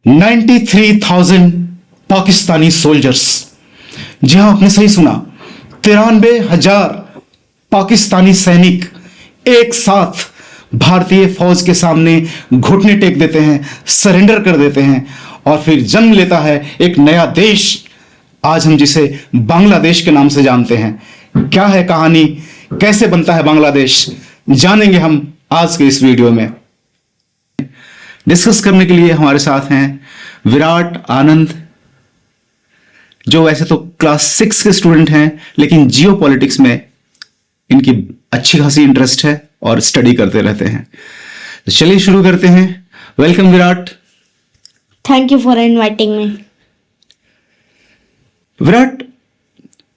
93,000 Pakistani soldiers. जी हां, आपने सही सुना, 93,000 पाकिस्तानी सैनिक एक साथ भारतीय फौज के सामने घुटने टेक देते हैं, सरेंडर कर देते हैं और फिर जन्म लेता है एक नया देश, आज हम जिसे बांग्लादेश के नाम से जानते हैं। क्या है कहानी, कैसे बनता है बांग्लादेश, जानेंगे हम आज के इस वीडियो में। डिस्कस करने के लिए हमारे साथ हैं विराट आनंद, जो वैसे तो क्लास 6 के स्टूडेंट हैं, लेकिन जियो पॉलिटिक्स में इनकी अच्छी खासी इंटरेस्ट है और स्टडी करते रहते हैं। तो चलिए शुरू करते हैं। Welcome Virat. Thank you for inviting me. Virat,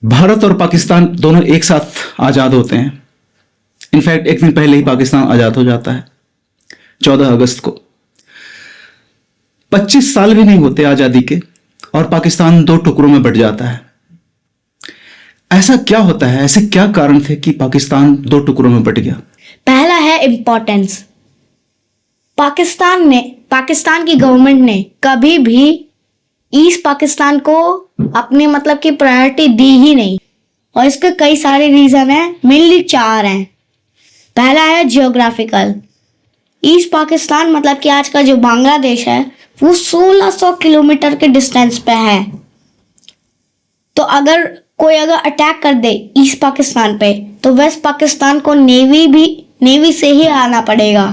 Bharat और पाकिस्तान दोनों एक साथ आजाद होते हैं। इनफैक्ट एक दिन पहले ही पाकिस्तान आजाद हो जाता है, 14 अगस्त को। 25 साल भी नहीं होते आजादी के और पाकिस्तान दो टुकड़ों में बट जाता है। ऐसा क्या होता है, ऐसे क्या कारण थे कि पाकिस्तान दो टुकड़ों में बट गया? पहला है इम्पोर्टेंस। पाकिस्तान की गवर्नमेंट ने कभी भी ईस्ट पाकिस्तान को अपने मतलब की प्रायोरिटी दी ही नहीं, और इसके कई सारे रीजन हैं, मेनली 4 हैं। पहला है जियोग्राफिकल। ईस्ट पाकिस्तान मतलब कि आज का जो बांग्लादेश है वो 1600 किलोमीटर के डिस्टेंस पे है। तो अगर कोई अटैक कर दे ईस्ट पाकिस्तान पे तो वेस्ट पाकिस्तान को नेवी से ही आना पड़ेगा,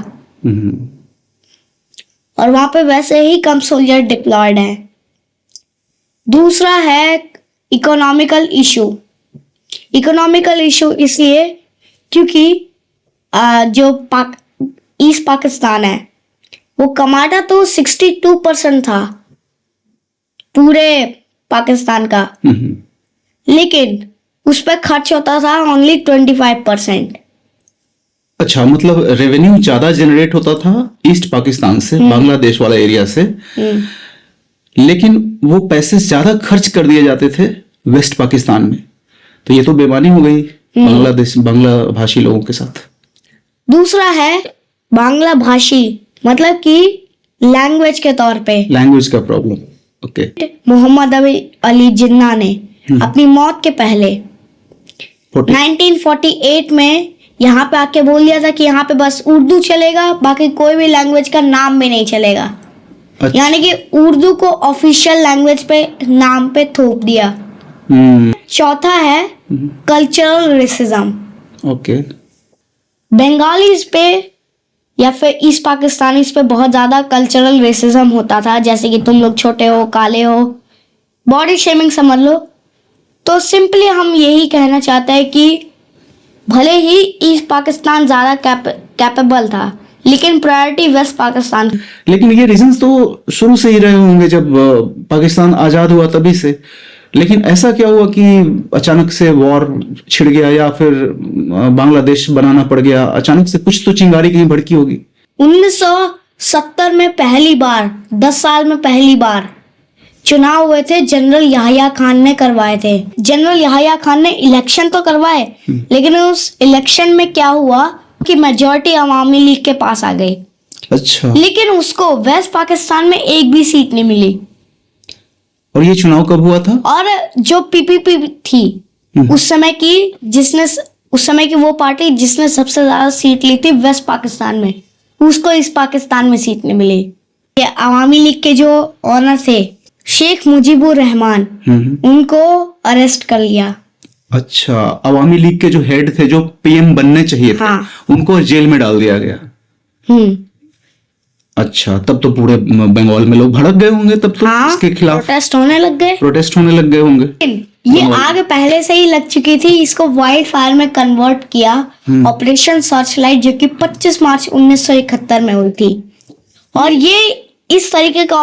और वहां पे वैसे ही कम सोल्जर डिप्लॉयड हैं। दूसरा है इकोनॉमिकल इशू। इकोनॉमिकल इशू इसलिए क्योंकि जो ईस्ट पाकिस्तान है वो कमाता तो 62% था पूरे पाकिस्तान का, लेकिन उस पर खर्च होता था ओनली 25%। अच्छा, मतलब रेवेन्यू ज्यादा जनरेट होता था ईस्ट पाकिस्तान से, बांग्लादेश वाला एरिया से, लेकिन वो पैसे ज्यादा खर्च कर दिए जाते थे वेस्ट पाकिस्तान में। तो ये तो बेईमानी हो गई बांग्ला भाषी लोगों के साथ। दूसरा है बांग्ला भाषी, मतलब कि लैंग्वेज के तौर पे लैंग्वेज का प्रॉब्लम। ओके। मोहम्मद अली जिन्ना ने अपनी मौत के पहले 1948 में यहाँ पे आके बोल दिया था कि यहाँ पे बस उर्दू चलेगा, बाकी कोई भी लैंग्वेज का नाम भी नहीं चलेगा। अच्छा। यानी कि उर्दू को ऑफिशियल लैंग्वेज पे नाम पे थोप दिया। चौथा है कल्चरल रेसिज्म। ओके। बंगालीज पे या फिर ईस्ट पाकिस्तानीज पे बहुत ज्यादा कल्चरल रेसिज्म होता था, जैसे कि तुम लोग छोटे हो, काले हो, बॉडी शेमिंग समझ लो। तो सिंपली हम यही कहना चाहते हैं कि भले ही ईस्ट पाकिस्तान ज्यादा कैपेबल था, लेकिन प्रायोरिटी वेस्ट पाकिस्तान। लेकिन ये रीजंस तो शुरू से ही रहे होंगे, जब पाकिस्तान आजाद हुआ तभी से। लेकिन ऐसा क्या हुआ कि अचानक से वॉर छिड़ गया या फिर बांग्लादेश बनाना पड़ गया? अचानक से कुछ तो चिंगारी कहीं भड़की होगी। 1970 में पहली बार, 10 साल में पहली बार चुनाव हुए थे, जनरल याहिया खान ने करवाए थे। जनरल याहिया खान ने इलेक्शन तो करवाए, लेकिन उस इलेक्शन में क्या हुआ कि मेजॉरिटी अवामी लीग के पास आ गई। अच्छा। लेकिन उसको वेस्ट पाकिस्तान में एक भी सीट नहीं मिली। और ये चुनाव कब हुआ था? और जो पीपीपी थी उस समय की वो पार्टी जिसने सबसे ज्यादा सीट ली थी वेस्ट पाकिस्तान में, उसको इस पाकिस्तान में सीट नहीं मिली। ये अवामी लीग के जो ऑनर थे शेख मुजीबुर रहमान, उनको अरेस्ट कर लिया। अच्छा, अवामी लीग के जो हेड थे, जो पीएम बनने चाहिए थे, हाँ। उनको जेल में डाल दिया गया। अच्छा, तब तो पूरे बंगाल में लोग भड़क गए होंगे तब तो। हाँ, इसके खिलाफ प्रोटेस्ट होने लग गए होंगे। ये आग पहले से ही लग चुकी थी, इसको वाइल्ड फायर में कन्वर्ट किया ऑपरेशन सर्चलाइट, जो कि 25 मार्च 1971 में हुई थी। और ये इस तरीके का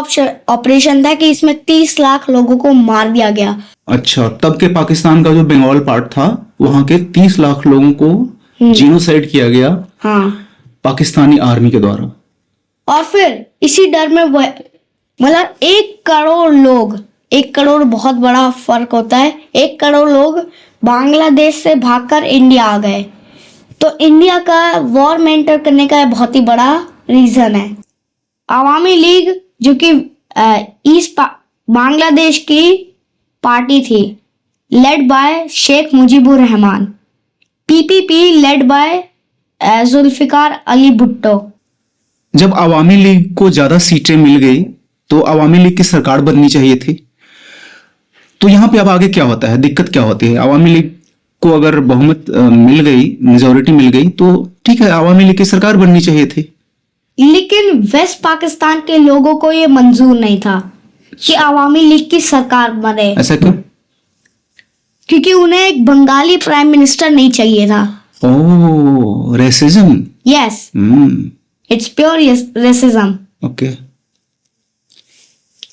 ऑपरेशन था कि इसमें 30 लाख लोगों को मार दिया गया। अच्छा, तब के पाकिस्तान का जो बंगाल पार्ट था, वहां के 30 लाख लोगों को जीनोसाइड किया गया। हाँ, पाकिस्तानी आर्मी के द्वारा। और फिर इसी डर में मतलब 1 करोड़ लोग, 1 करोड़ बहुत बड़ा फर्क होता है, 1 करोड़ लोग बांग्लादेश से भागकर इंडिया आ गए। तो इंडिया का वॉर में एंटर करने का बहुत ही बड़ा रीजन है। अवामी लीग जो कि बांग्लादेश की पार्टी थी led by Sheikh Mujibur Rahman, PPP led by Zulfikar Ali Bhutto. जब अवामी लीग को ज्यादा सीटें मिल गई तो अवामी लीग की सरकार बननी चाहिए थी। तो यहाँ पे अब आगे क्या होता है, दिक्कत क्या होती है? अवामी लीग को अगर बहुमत मिल गई, मेजोरिटी मिल गई तो ठीक है, अवामी लीग की सरकार बननी चाहिए थी। लेकिन वेस्ट पाकिस्तान के लोगों को ये मंजूर नहीं था कि अवामी लीग की सरकार बने। ऐसा क्यों? क्योंकि उन्हें एक बंगाली प्राइम मिनिस्टर नहीं चाहिए था। Oh, racism. Yes, it's pure racism. Okay,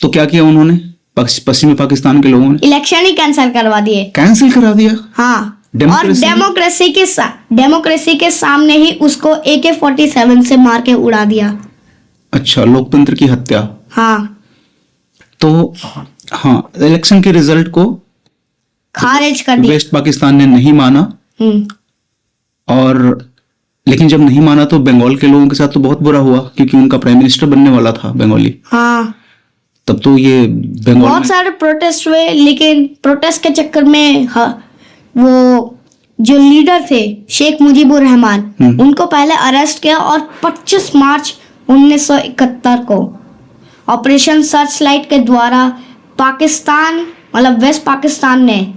तो क्या किया उन्होंने? पश्चिमी पाकिस्तान के लोगों ने इलेक्शन ही कैंसिल करवा दिए। कैंसिल करा दिया? हाँ, डेमोक्रेसी? और डेमोक्रेसी के सामने ही उसको AK-47 से मार के उड़ा दिया। अच्छा, लोकतंत्र की हत्या। हाँ, तो हाँ, इलेक्शन के रिजल्ट को खारिज कर दिया। वेस्ट पाकिस्तान ने नहीं माना, और लेकिन जब नहीं माना तो बंगाल के लोगों के साथ तो बहुत बुरा हुआ, क्योंकि उनका प्राइम मिनिस्टर बनने वाला था बंगाली। हाँ, तब तो ये बंगाल बहुत सारे प्रोटेस्ट हुए, लेकिन प्रोटेस्ट के चक्कर में वो जो लीडर थे शेख मुजीबुर रहमान, उनको पहले अरेस्ट किया और 25 मार्च 1971 को ऑपरेशन सर्च लाइट के द्वारा पाकिस्तान मतलब वेस्ट पाकिस्तान ने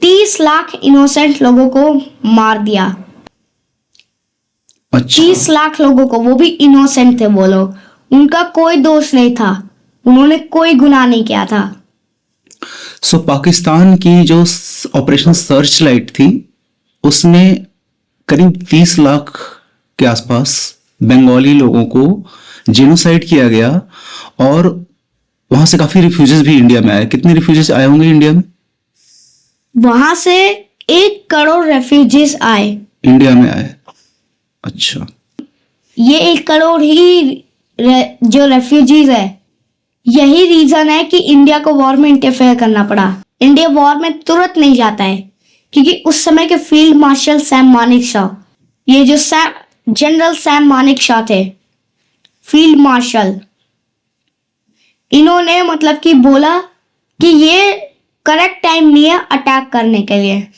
30 लाख इनोसेंट लोगों को मार दिया। अच्छा, 30 लाख लोगों को, वो भी इनोसेंट थे वो लोग, उनका कोई दोष नहीं था, उन्होंने कोई गुनाह नहीं किया था। सो पाकिस्तान की जो ऑपरेशन सर्च लाइट थी उसमें करीब 30 लाख के आसपास बंगाली लोगों को जेनोसाइड किया गया, और वहां से काफी रिफ्यूजीज भी इंडिया में आए। कितने रिफ्यूजीज आए होंगे इंडिया में? वहां से 1 करोड़ रेफ्यूजीज आए, इंडिया में आए। अच्छा, ये 1 करोड़ ही जो रेफ्यूजीज है, यही रीजन है कि इंडिया को वॉर में इंटरफेयर करना पड़ा। इंडिया वॉर में तुरंत नहीं जाता है क्योंकि उस समय के फील्ड मार्शल सैम मानेकशॉ, ये जो जनरल सैम मानेकशॉ थे, फील्ड मार्शल, इन्होंने मतलब कि बोला कि ये करेक्ट टाइम नहीं है अटैक करने के लिए,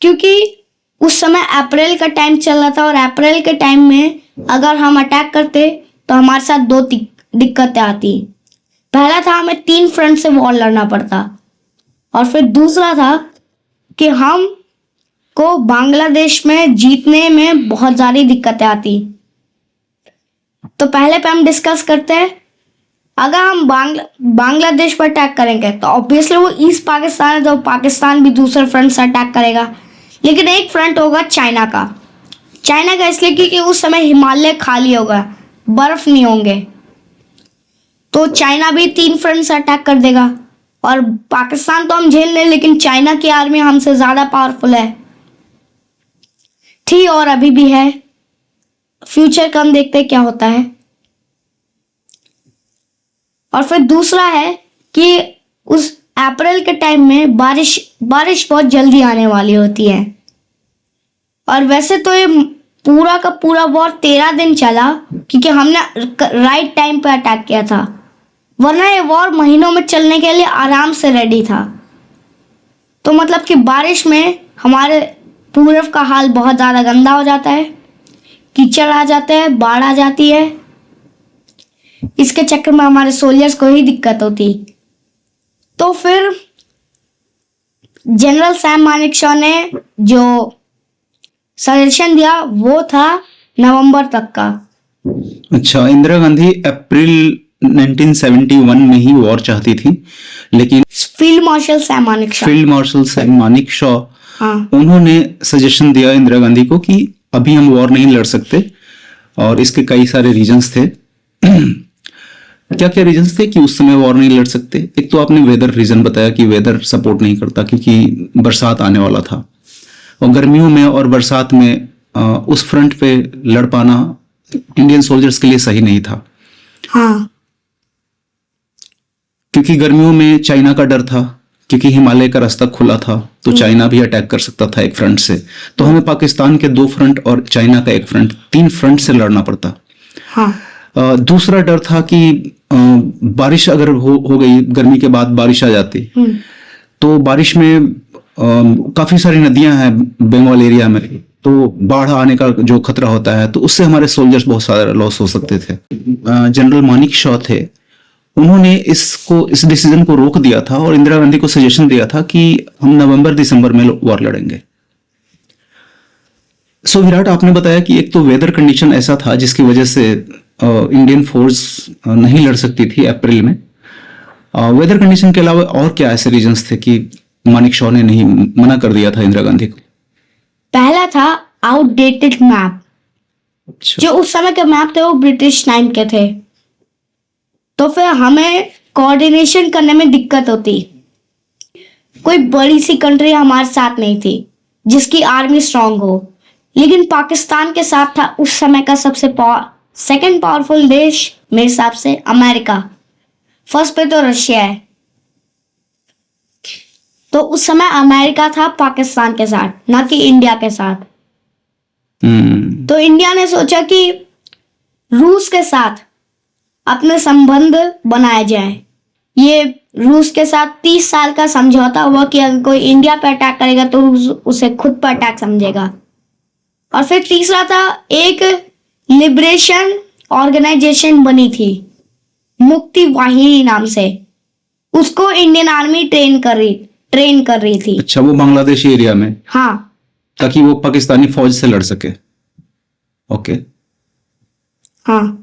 क्योंकि उस समय अप्रैल का टाइम चल रहा था और अप्रैल के टाइम में अगर हम अटैक करते तो हमारे साथ 2 दिक्कतें आती। पहला था हमें 3 फ्रंट से वॉर लड़ना पड़ता, और फिर दूसरा था कि हम को बांग्लादेश में जीतने में बहुत सारी दिक्कतें आती। तो पहले पे हम डिस्कस करते हैं, अगर हम बांग्लादेश पर अटैक करेंगे तो ऑब्वियसली वो ईस्ट पाकिस्तान है, तो पाकिस्तान भी दूसरे फ्रंट से अटैक करेगा, लेकिन एक फ्रंट होगा चाइना का। चाइना का इसलिए क्योंकि उस समय हिमालय खाली होगा, बर्फ नहीं होंगे, तो चाइना भी 3 फ्रंट से अटैक कर देगा। और पाकिस्तान तो हम झेल लें, लेकिन चाइना की आर्मी हमसे ज्यादा पावरफुल है, थी और अभी भी है। फ्यूचर का हम देखते हैं क्या होता है। और फिर दूसरा है कि उस अप्रैल के टाइम में बारिश बहुत जल्दी आने वाली होती है, और वैसे तो ये पूरा का पूरा वॉर 13 दिन चला क्योंकि हमने राइट टाइम पे अटैक किया था, वरना ये वॉर महीनों में चलने के लिए आराम से रेडी था। तो मतलब कि बारिश में हमारे पूरब का हाल बहुत ज़्यादा गंदा हो जाता है, कीचड़ आ जाता है, बाढ़ आ जाती है, इसके चक्कर में हमारे सोल्जर्स को ही दिक्कत होती। तो फिर जनरल सैम मानेकशॉ ने जो सजेशन दिया वो था नवंबर तक का। अच्छा, इंदिरा गांधी अप्रैल 1971 में ही वॉर चाहती थी, लेकिन फील्ड मार्शल सैम मानेकशॉ हाँ, उन्होंने सजेशन दिया इंदिरा गांधी को कि अभी हम वॉर नहीं लड़ सकते, और इसके कई सारे रीजंस थे। क्या क्या रीजंस थे कि उस समय वॉर नहीं लड़ सकते? एक तो आपने वेदर रीजन बताया कि वेदर सपोर्ट नहीं करता, क्योंकि बरसात आने वाला था, और गर्मियों में और बरसात में उस फ्रंट पे लड़ पाना इंडियन सोल्जर्स के लिए सही नहीं था। हाँ, क्योंकि गर्मियों में चाइना का डर था, क्योंकि हिमालय का रास्ता खुला था, तो चाइना भी अटैक कर सकता था एक फ्रंट से। तो हमें पाकिस्तान के 2 फ्रंट और चाइना का 1 फ्रंट, 3 फ्रंट से लड़ना पड़ता। हाँ, दूसरा डर था कि बारिश अगर हो गई, गर्मी के बाद बारिश आ जाती तो बारिश में काफी सारी नदियां हैं बंगाल एरिया में, तो बाढ़ आने का जो खतरा होता है, तो उससे हमारे सोल्जर्स बहुत सारे लॉस हो सकते थे। जनरल मानिक शॉ थे, उन्होंने इस डिसीजन को रोक दिया था और इंदिरा गांधी को सजेशन दिया था कि हम नवंबर दिसंबर में वॉर लड़ेंगे। सो विराट, आपने बताया कि एक तो वेदर कंडीशन ऐसा था जिसकी वजह से इंडियन फोर्स नहीं लड़ सकती थी अप्रैल में। वेदर कंडीशन के अलावा और क्या ऐसे रीजंस थे कि मानिक शॉ ने नहीं मना कर दिया था इंदिरा गांधी को? पहला था आउटडेटेड मैप। अच्छा। जो उस समय के मैप थे वो ब्रिटिश टाइम के थे, तो फिर हमें कोऑर्डिनेशन करने में दिक्कत होती। कोई बड़ी सी कंट्री हमारे साथ नहीं थी जिसकी आर्मी स्ट्रांग हो, लेकिन पाकिस्तान के साथ था उस समय का सबसे सेकंड पावरफुल देश मेरे हिसाब से अमेरिका। फर्स्ट पे तो रशिया है। तो उस समय अमेरिका था पाकिस्तान के साथ, ना कि इंडिया के साथ। तो इंडिया ने सोचा कि रूस के साथ अपने संबंध बनाए जाए। ये रूस के साथ 30 साल का समझौता हुआ कि अगर कोई इंडिया पे अटैक करेगा तो रूस उसे खुद पर अटैक समझेगा। और फिर तीसरा था, एक लिबरेशन ऑर्गेनाइजेशन बनी थी मुक्ति वाहिनी नाम से, उसको इंडियन आर्मी ट्रेन कर रही थी। अच्छा, वो बांग्लादेशी एरिया में? हाँ, ताकि वो पाकिस्तानी फौज से लड़ सके। ओके। हाँ।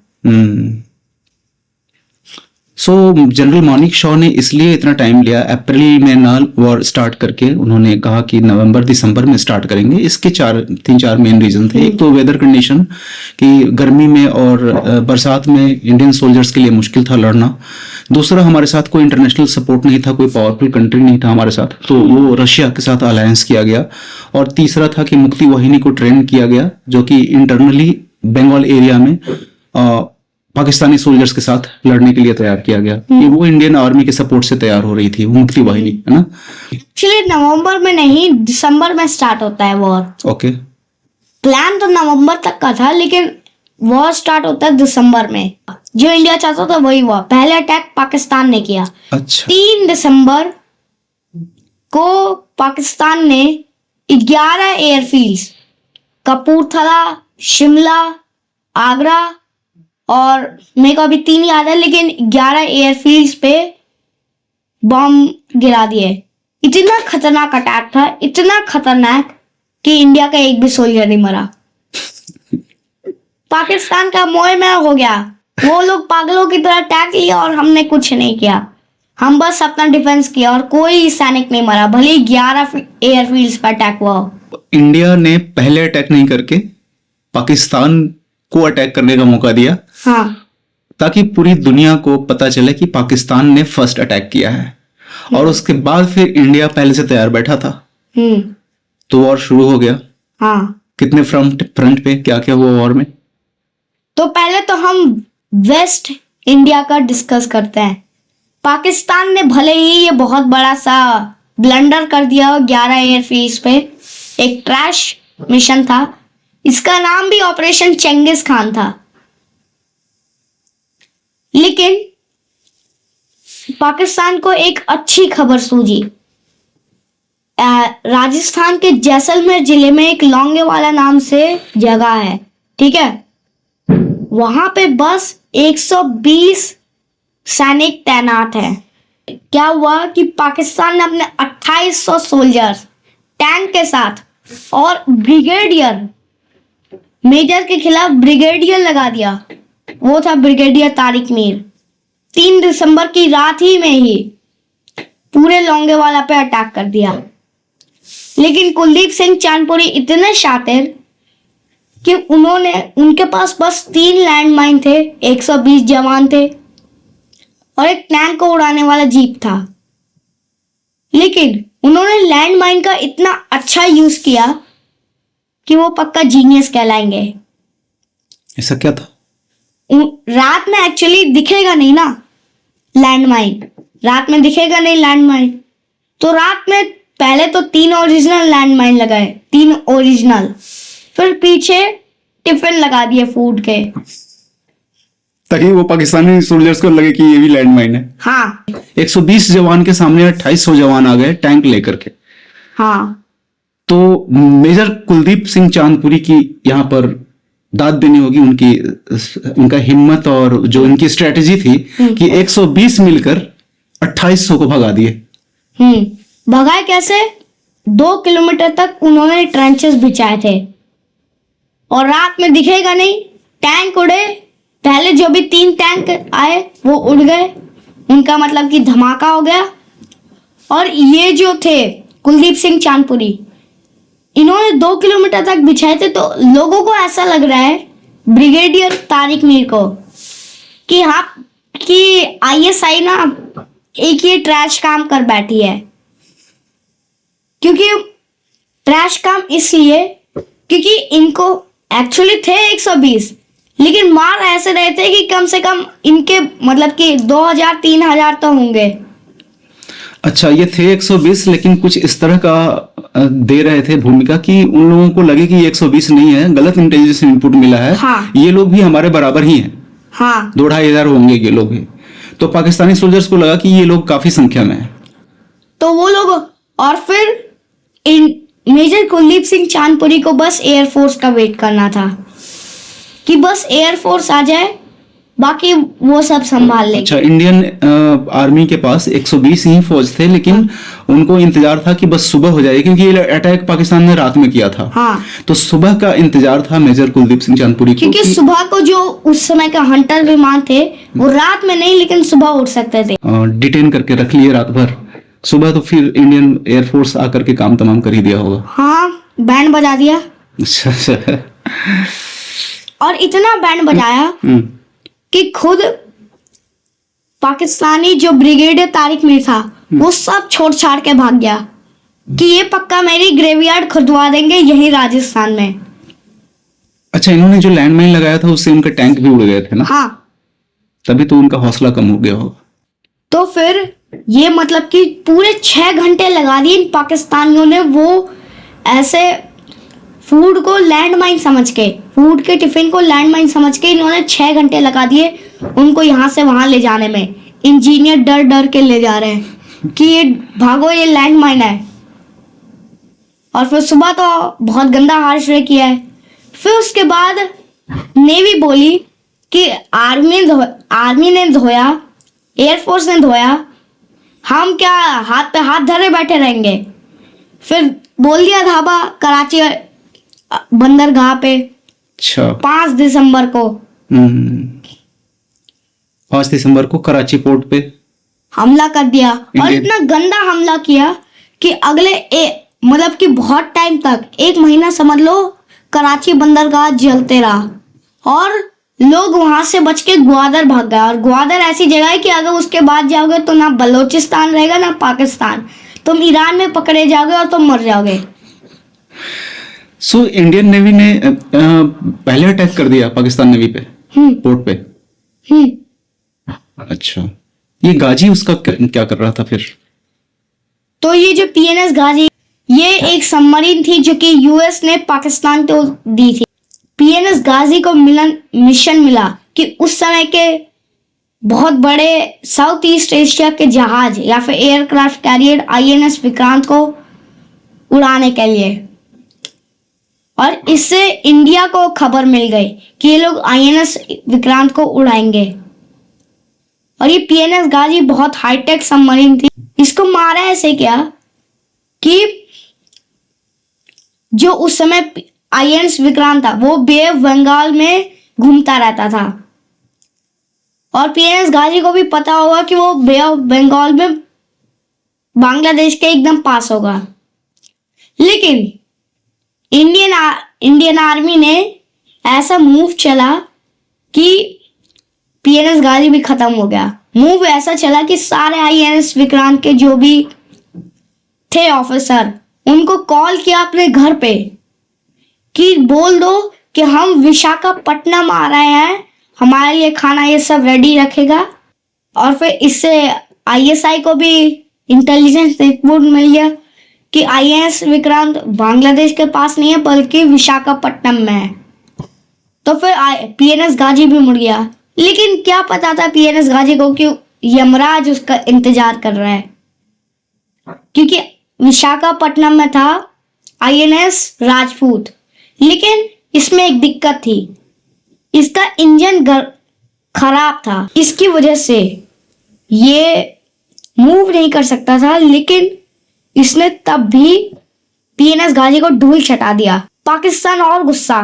सो जनरल मानिक शॉ ने इसलिए इतना टाइम लिया, अप्रैल में ना वॉर स्टार्ट करके उन्होंने कहा कि नवंबर दिसंबर में स्टार्ट करेंगे। इसके 3-4 मेन रीजन थे। एक तो वेदर कंडीशन, कि गर्मी में और बरसात में इंडियन सोल्जर्स के लिए मुश्किल था लड़ना। दूसरा, हमारे साथ कोई इंटरनेशनल सपोर्ट नहीं था, कोई पावरफुल कंट्री नहीं था हमारे साथ, तो वो रशिया के साथ अलायंस किया गया। और तीसरा था कि मुक्ति वाहिनी को ट्रेन किया गया, जो कि इंटरनली बंगाल एरिया में पाकिस्तानी सोल्जर्स के साथ लड़ने के लिए तैयार किया गया। ये वो इंडियन आर्मी के सपोर्ट से तैयार हो रही थी, वो मुक्ति वाहिनी, है ना? एक्चुअली नवंबर में नहीं, दिसंबर में स्टार्ट होता है वॉर। ओके। प्लान तो नवंबर तक का था, लेकिन वॉर स्टार्ट होता है दिसंबर में। जो इंडिया चाहता था वही हुआ। पहले अटैक पाकिस्तान ने किया। अच्छा। 3 दिसंबर को पाकिस्तान ने 11 एयरफील्ड्स, कपूरथला, शिमला, आगरा, और मेरे को अभी 3 याद है, लेकिन 11 एयरफील्ड्स पे बॉम्ब गिरा दिए। इतना खतरनाक अटैक था, इतना खतरनाक कि इंडिया का एक भी सोल्जर नहीं मरा। पाकिस्तान का मोह में हो गया। वो लोग पागलों की तरह अटैक लिया और हमने कुछ नहीं किया। हम बस अपना डिफेंस किया और कोई सैनिक नहीं मरा, भले 11 एयरफील्ड्स पर अटैक हुआ। इंडिया ने पहले अटैक नहीं करके पाकिस्तान को अटैक करने का मौका दिया। हाँ, ताकि पूरी दुनिया को पता चले कि पाकिस्तान ने फर्स्ट अटैक किया है। और उसके बाद फिर इंडिया पहले से तैयार बैठा था, तो वॉर शुरू हो गया। हाँ। कितने फ्रंट पे क्या क्या हुआ वॉर में? तो पहले तो हम वेस्ट इंडिया का डिस्कस करते हैं। पाकिस्तान ने भले ही ये बहुत बड़ा सा ब्लंडर कर दिया 11 एयरफील्ड्स पे, एक ट्रैश मिशन था। इसका नाम भी ऑपरेशन चेंगिस खान था। लेकिन पाकिस्तान को एक अच्छी खबर सूझी। राजस्थान के जैसलमेर जिले में एक लौंगेवाला नाम से जगह है, ठीक है? वहां पे बस 120 सैनिक तैनात हैं। क्या हुआ कि पाकिस्तान ने अपने 2800 सोल्जर्स टैंक के साथ और ब्रिगेडियर, मेजर के खिलाफ ब्रिगेडियर लगा दिया। वो था ब्रिगेडियर तारिक मीर। 3 दिसंबर की रात ही में ही पूरे लौंगेवाला पे अटैक कर दिया। लेकिन कुलदीप सिंह चांदपुरी इतने शातिर कि उनके पास बस 3 लैंडमाइन थे, 120 जवान थे और एक टैंक को उड़ाने वाला जीप था। लेकिन उन्होंने लैंडमाइन का इतना अच्छा यूज किया कि वो पक्का जीनियस कहलाएंगे। ऐसा क्या था? रात में एक्चुअली दिखेगा नहीं ना लैंडमाइन, रात में दिखेगा नहीं लैंडमाइन। तो रात में पहले तो 3 ओरिजिनल लैंडमाइन लगाए, 3 ओरिजिनल, फिर पीछे टिफिन लगा दिए फूड के। ताकि वो पाकिस्तानी सोल्जर्स को लगे कि ये भी लैंड माइन है। हाँ 120 जवान के सामने 2800 जवान आ गए टैंक लेकर के। हाँ तो मेजर कुलदीप सिंह चांदपुरी की यहाँ पर दाद देनी होगी, उनका हिम्मत और जो इनकी स्ट्रेटेजी थी कि 120 मिलकर 2800 को भगा दिए। भगाए कैसे? 2 किलोमीटर तक उन्होंने ट्रेंचेस बिछाए थे और रात में दिखेगा नहीं, टैंक उड़े। पहले जो भी 3 टैंक आए वो उड़ गए, उनका मतलब कि धमाका हो गया। और ये जो थे कुलदीप सिंह चांदपुरी, इन्होंने 2 किलोमीटर तक बिछाए थे। तो लोगों को ऐसा लग रहा है, ब्रिगेडियर तारिक मीर को, कि हाँ कि आईएसआई ना एक ये ट्रैश काम कर बैठी है। क्योंकि ट्रैश काम इसलिए क्योंकि इनको एक्चुअली थे 120, लेकिन मार ऐसे रहे थे कि कम से कम इनके मतलब कि 2000-3000 तो होंगे। अच्छा, ये थे 120, लेकिन कुछ इस तरह का दे रहे थे भूमिका कि उन लोगों को लगे कि ये 120 नहीं है, गलत इंटेलिजेंस इनपुट मिला है। हाँ। ये लोग भी हमारे बराबर ही हैं। हाँ 2-2,500 होंगे ये लोग भी। तो पाकिस्तानी सोल्जर्स को लगा कि ये लोग काफी संख्या में हैं। तो वो लोग, और फिर मेजर कुलदीप सिंह चांदपुरी को बस एयरफोर्स का वेट करना था कि बस एयरफोर्स आ जाए, बाकी वो सब संभाल लेंगे। अच्छा, इंडियन आर्मी के पास 120 ही फौज थे, लेकिन उनको इंतजार था कि बस सुबह हो जाए, क्योंकि ये अटैक पाकिस्तान ने रात में किया था। हाँ। तो सुबह का इंतजार था मेजर कुलदीप सिंह चांदपुरी को, क्योंकि सुबह को जो उस समय का हंटर विमान थे वो रात में नहीं लेकिन सुबह उड़ सकते थे। डिटेन करके रख लिए रात भर। सुबह तो फिर इंडियन एयरफोर्स आकर के काम तमाम कर ही दिया होगा। हाँ, बैंड बजा दिया। अच्छा। और इतना बैंड बजाया कि खुद पाकिस्तानी जो ब्रिगेडियर तारिक मीर था वो सब छोड़ छाड़ के भाग गया कि ये पक्का मेरी ग्रेवयार्ड खुदवा देंगे यहीं राजस्थान में। अच्छा, इन्होंने जो लैंडमाइन लगाया था उससे उनके टैंक भी उड़ गए थे ना? हाँ, तभी तो उनका हौसला कम हो गया होगा। तो फिर ये मतलब कि पूरे 6 घंटे लगा दिए इन पाकिस्तानियों ने, वो ऐसे फूड को लैंडमाइन समझ के, फूड के टिफिन को लैंडमाइन समझ के इन्होंने 6 घंटे लगा दिए उनको यहाँ से वहां ले जाने में। इंजीनियर डर डर के ले जा रहे हैं कि ये भागो, ये लैंडमाइन है। और फिर सुबह तो बहुत गंदा हार्श रे किया है। फिर उसके बाद नेवी बोली कि आर्मी ने धोया, एयरफोर्स ने धोया, हम क्या हाथ पे हाथ धरे बैठे रहेंगे। फिर बोल दिया धाबा कराची बंदरगाह पे। अच्छा, 5 दिसंबर को 5 दिसंबर को कराची पोर्ट पे हमला कर दिया। और इतना गंदा हमला किया कि अगले मतलब कि बहुत टाइम तक, 1 महीना समझ लो, कराची बंदरगाह जलते रहा और लोग वहां से बच के ग्वादर भाग गए। और ग्वादर ऐसी जगह है कि अगर उसके बाद जाओगे तो ना बलोचिस्तान रहेगा ना पाकिस्तान, तुम ईरान में पकड़े जाओगे और तुम मर जाओगे। सो इंडियन नेवी ने पहले अटैक कर दिया पाकिस्तान नेवी पे, पोर्ट पे। अच्छा, ये गाजी उसका क्या कर रहा था फिर? तो ये जो PNS गाजी, ये एक सबमरीन थी जो कि यूएस ने पाकिस्तान को दी थी। PNS गाजी को मिशन मिला कि उस समय के बहुत बड़े साउथ ईस्ट एशिया के जहाज या फिर एयरक्राफ्ट कैरियर INS विक्रांत को उड़ाने के लिए। और इससे इंडिया को खबर मिल गई कि ये लोग INS विक्रांत को उड़ाएंगे। और ये PNS गाजी बहुत हाईटेक सबमरीन थी। इसको मारा ऐसे क्या कि जो उस समय INS विक्रांत था वो बे ऑफ बंगाल में घूमता रहता था। और PNS गाजी को भी पता होगा कि वो बे ऑफ बंगाल में बांग्लादेश के एकदम पास होगा। लेकिन इंडियन आर्मी ने ऐसा मूव चला कि PNS गाजी भी खत्म हो गया। मूव ऐसा चला कि सारे INS विक्रांत के जो भी थे ऑफिसर, उनको कॉल किया अपने घर पे कि बोल दो कि हम विशाखापट्टनम आ रहे हैं, हमारे लिए खाना ये सब रेडी रखेगा। और फिर इससे ISI को भी इंटेलिजेंस रिपोर्ट मिल गया कि INS विक्रांत बांग्लादेश के पास नहीं है बल्कि विशाखापट्टनम में है। तो फिर PNS गाजी भी मुड़ गया। लेकिन क्या पता था पीएनएस गाजी को कि यमराज उसका इंतजार कर रहा है, क्योंकि विशाखापट्टनम में था आईएनएस राजपूत। लेकिन इसमें एक दिक्कत थी, इसका इंजन खराब था, इसकी वजह से ये मूव नहीं कर सकता था। लेकिन इसने तब भी पीएनएस गाजी को धूल चटा दिया। पाकिस्तान और गुस्सा,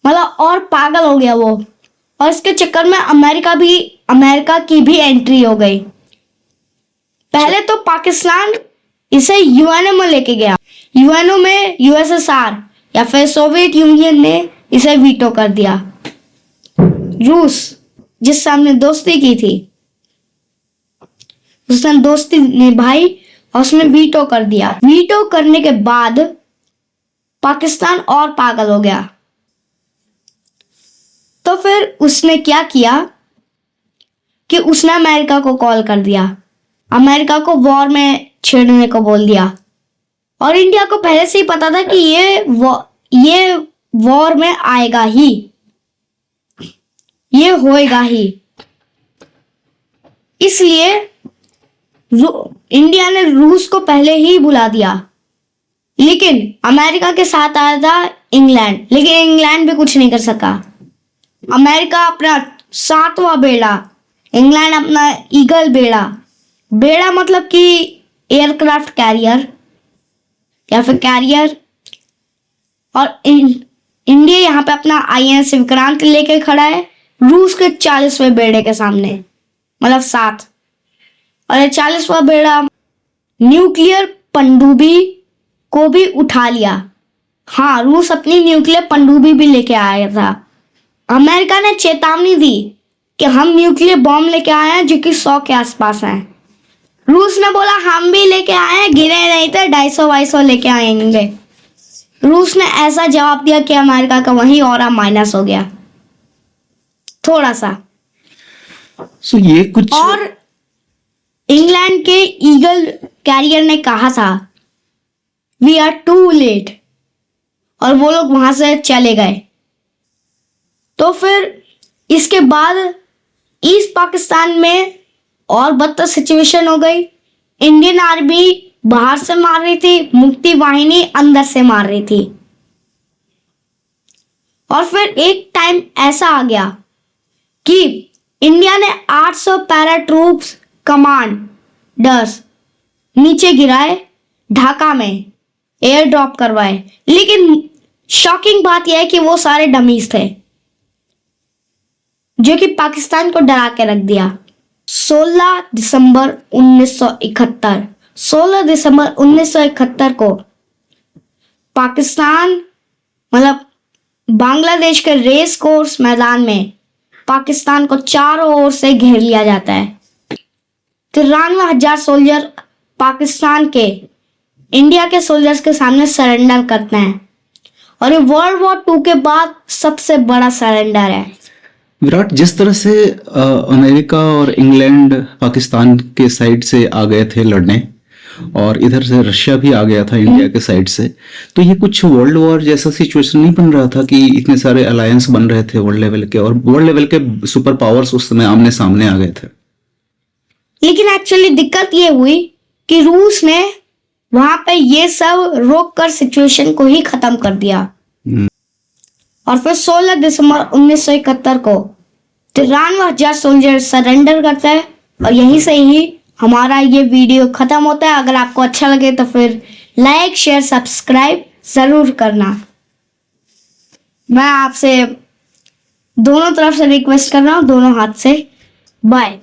मतलब और पागल हो गया वो, और इसके चक्कर में अमेरिका की भी एंट्री हो गई। पहले तो पाकिस्तान इसे यूएनओ में लेके गया। यूएनओ में यूएसएसआर या फिर सोवियत यूनियन ने इसे वीटो कर दिया। रूस जिससे हमने दोस्ती की थी, उसने दोस्ती निभाई और उसने वीटो कर दिया। वीटो करने के बाद पाकिस्तान और पागल हो गया। तो फिर उसने क्या किया कि उसने अमेरिका को कॉल कर दिया, अमेरिका को वॉर में छेड़ने को बोल दिया। और इंडिया को पहले से ही पता था कि ये वॉर में आएगा ही, ये होएगा ही। इसलिए इंडिया ने रूस को पहले ही बुला दिया। लेकिन अमेरिका के साथ आया था इंग्लैंड, लेकिन इंग्लैंड भी कुछ नहीं कर सका। अमेरिका अपना 7वां बेड़ा, इंग्लैंड अपना ईगल बेड़ा। बेड़ा मतलब कि एयरक्राफ्ट कैरियर या फिर कैरियर। और इंडिया यहाँ पे अपना आईएनएस विक्रांत लेके खड़ा है रूस के 40वें बेड़े के सामने, मतलब 7। और ये 40वां बेड़ा न्यूक्लियर पनडुब्बी को भी उठा लिया। हाँ, रूस अपनी न्यूक्लियर पनडुब्बी भी लेके आया था। अमेरिका ने चेतावनी दी कि हम न्यूक्लियर बॉम्ब लेके आए हैं जो कि 100 के आसपास है। रूस ने बोला हम भी लेके आए हैं, गिने नहीं थे, 250-250 लेके आएंगे। रूस ने ऐसा जवाब दिया कि अमेरिका का वहीं ऑरा माइनस हो गया थोड़ा सा। ये कुछ और इंग्लैंड के ईगल कैरियर ने कहा था वी आर टू लेट, और वो लोग वहां से चले गए। तो फिर इसके बाद ईस्ट पाकिस्तान में और बदतर सिचुएशन हो गई। इंडियन आर्मी बाहर से मार रही थी, मुक्ति वाहिनी अंदर से मार रही थी। और फिर एक टाइम ऐसा आ गया कि इंडिया ने 800 पैरा ट्रूप्स कमांडर्स नीचे गिराए, ढाका में एयर ड्रॉप करवाए। लेकिन शॉकिंग बात यह है कि वो सारे डमीज थे, जो कि पाकिस्तान को डरा के रख दिया। 16 दिसंबर 1971 को पाकिस्तान, मतलब बांग्लादेश के रेस कोर्स मैदान में पाकिस्तान को चारों ओर से घेर लिया जाता है। 93,000 सोल्जर पाकिस्तान के इंडिया के सोल्जर्स के सामने सरेंडर करते हैं, और ये वर्ल्ड वॉर 2 के बाद सबसे बड़ा सरेंडर है। विराट, जिस तरह से अमेरिका और इंग्लैंड पाकिस्तान के साइड से आ गए थे लड़ने, और इधर से रशिया भी आ गया था इंडिया के साइड से, तो ये कुछ वर्ल्ड वॉर जैसा सिचुएशन नहीं बन रहा था कि इतने सारे अलायंस बन रहे थे वर्ल्ड लेवल के, और वर्ल्ड लेवल के सुपर पावर्स उस समय आमने सामने आ गए थे। लेकिन एक्चुअली दिक्कत ये हुई कि रूस ने वहां पे ये सब रोक कर सिचुएशन को ही खत्म कर दिया। और फिर 16 दिसंबर 1971 को 93,000 सोल्जर सरेंडर करता है, और यहीं से ही हमारा ये वीडियो खत्म होता है। अगर आपको अच्छा लगे तो फिर लाइक, शेयर, सब्सक्राइब जरूर करना। मैं आपसे दोनों तरफ से रिक्वेस्ट कर रहा हूँ, दोनों हाथ से। बाय।